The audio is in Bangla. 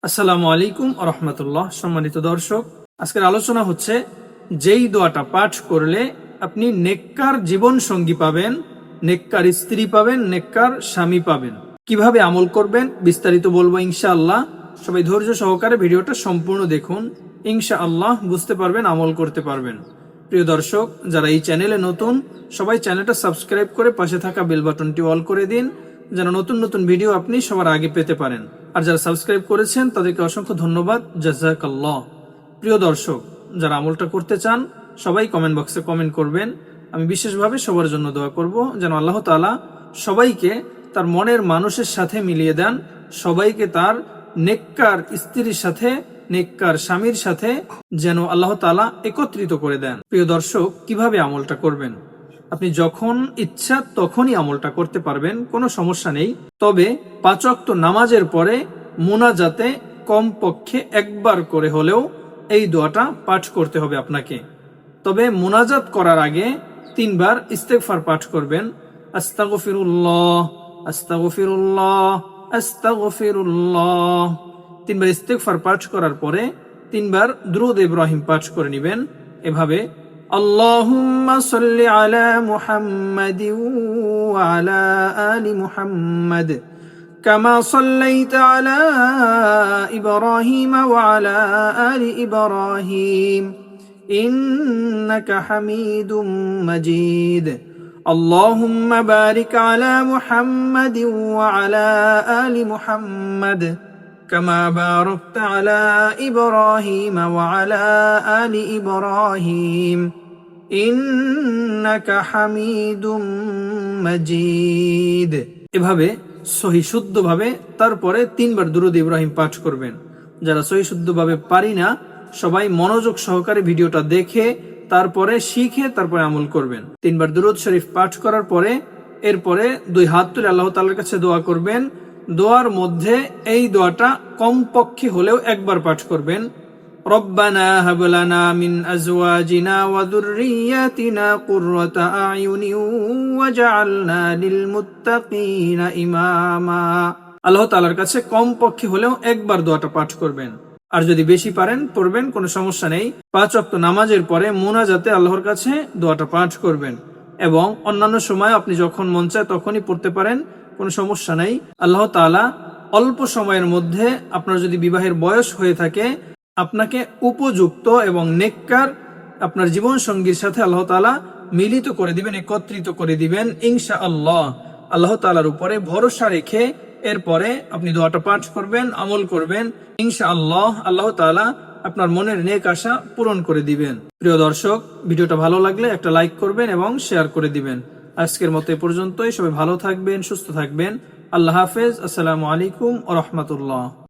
আসসালামু আলাইকুম রহমতুল্লাহ। সম্মানিত দর্শক, আজকের আলোচনা হচ্ছে যেই দোয়াটা পাঠ করলে আপনি নেককার জীবন সঙ্গী পাবেন, নেককার স্ত্রী পাবেন, নেককার স্বামী পাবেন। কিভাবে আমল করবেন বিস্তারিত বলবো ইনশাআল্লাহ। সবাই ধৈর্য সহকারে ভিডিওটা সম্পূর্ণ দেখুন, ইনশাআল্লাহ বুঝতে পারবেন, আমল করতে পারবেন। প্রিয় দর্শক, যারা এই চ্যানেলে নতুন, সবাই চ্যানেলটা সাবস্ক্রাইব করে পাশে থাকা বেল বাটনটি অল করে দিন, যেন নতুন নতুন ভিডিও আপনি সবার আগে পেতে পারেন। আর যারা সাবস্ক্রাইব করেছেন তাদেরকে অসংখ্য ধন্যবাদ, জাযাকাল্লাহ। প্রিয় দর্শক, যারা আমলটা করতে চান সবাই কমেন্ট বক্সে কমেন্ট করবেন। আমি বিশেষভাবে সবার জন্য দোয়া করব যেন আল্লাহ তাআলা সবাইকে তার মনের মানুষের সাথে মিলিয়ে দেন, সবাইকে তার নেককার স্ত্রীর সাথে, নেককার স্বামীর সাথে যেন আল্লাহ তাআলা একত্রিত করে দেন। প্রিয় দর্শক, কিভাবে আমলটা করবেন? আপনি যখন ইচ্ছা তখনই আমলটা করতে পারবেন, কোনো সমস্যা নেই। তবে 5 ওয়াক্ত নামাজের পরে মুনাজাতে কমপক্ষে একবার করে হলেও এই দোয়াটা পাঠ করতে হবে আপনাকে। তবে মুনাজাত করার আগে 3 বার ইস্তেগফার পাঠ করবেন। আস্তাগফিরুল্লাহ, আস্তাগফিরুল্লাহ, আস্তাগফিরুল্লাহ। 3 বার ইস্তেগফার পাঠ করার পরে 3 বার দুরূদ ইব্রাহিম পাঠ করে নেবেন এভাবে: আল্লাহুম্মা সাল্লি আলা মুহাম্মাদিন ওয়া আলা আলি মুহাম্মাদ কামা সাল্লাইতা আলা ইব্রাহিম ওয়া আলা আলি ইব্রাহিম ইন্নাকা হামিদুম মাজিদ। আল্লাহুম্মা বারিক আলা মুহাম্মাদিন ওয়া আলা আলি মুহাম্মাদ কামা বারাকতা আলা ইব্রাহিম ওয়া আলা আলি ইব্রাহিম ইন্নাকা হামিদুম মাজিদ। এভাবে সহি শুদ্ধভাবে তারপরে 3 বার দুরূদ ইব্রাহিম পাঠ করবেন। যারা সহি শুদ্ধভাবে পারি না, সবাই মনোযোগ সহকারে ভিডিওটা দেখে তারপরে শিখে তারপরে আমল করবেন। 3 বার দুরূদ শরীফ পাঠ করার পরে এরপরে 2 হাত তুলে আল্লাহ তাআলার কাছে দোয়া করবেন। দোয়ার মধ্যে এই দোয়াটা কমপক্ষে হলেও একবার পাঠ করবেন: রব্বানা হাব লানা মিন আজওয়াজিনা ওয়া যুররিয়াতিনা কুররাতা আয়ুনিন ওয়াজআলনা লিল মুত্তাকিনা ইমামা। আল্লাহ তাআলার কাছে কমপক্ষে হলেও একবার দোয়াটা পাঠ করবেন। আর যদি বেশি পারেন পড়বেন, কোনো সমস্যা নেই। 5 ওয়াক্ত নামাজের পরে মুনাজাতে আল্লাহর কাছে দোয়াটা পাঠ করবেন এবং অন্যান্য সময় আপনি যখন মন চায় তখনই পড়তে পারেন, কোনো সমস্যা নেই। আল্লাহ তাআলা অল্প সময়ের মধ্যে, আপনার যদি বিবাহের বয়স হয়ে থাকে, আপনাকে উপযুক্ত এবং নেককার আপনার জীবন সঙ্গীর সাথে আল্লাহ তাআলা মিলিত করে দিবেন, একত্রিত করে দিবেন ইনশাআল্লাহ। আল্লাহ তাআলার উপরে ভরসা রেখে এরপরে আপনি দোয়াটা পাঠ করবেন, আমল করবেন ইনশাআল্লাহ। আল্লাহ তাআলা আপনার মনের নেক আশা পূরণ করে দিবেন। প্রিয় দর্শক, ভিডিওটা ভালো লাগলে একটা লাইক করবেন এবং শেয়ার করে দিবেন। আজকের মতো এ পর্যন্তই। সবাই ভালো থাকবেন, সুস্থ থাকবেন। আল্লাহ হাফেজ। আসসালামু আলাইকুম ওয়া রাহমাতুল্লাহ।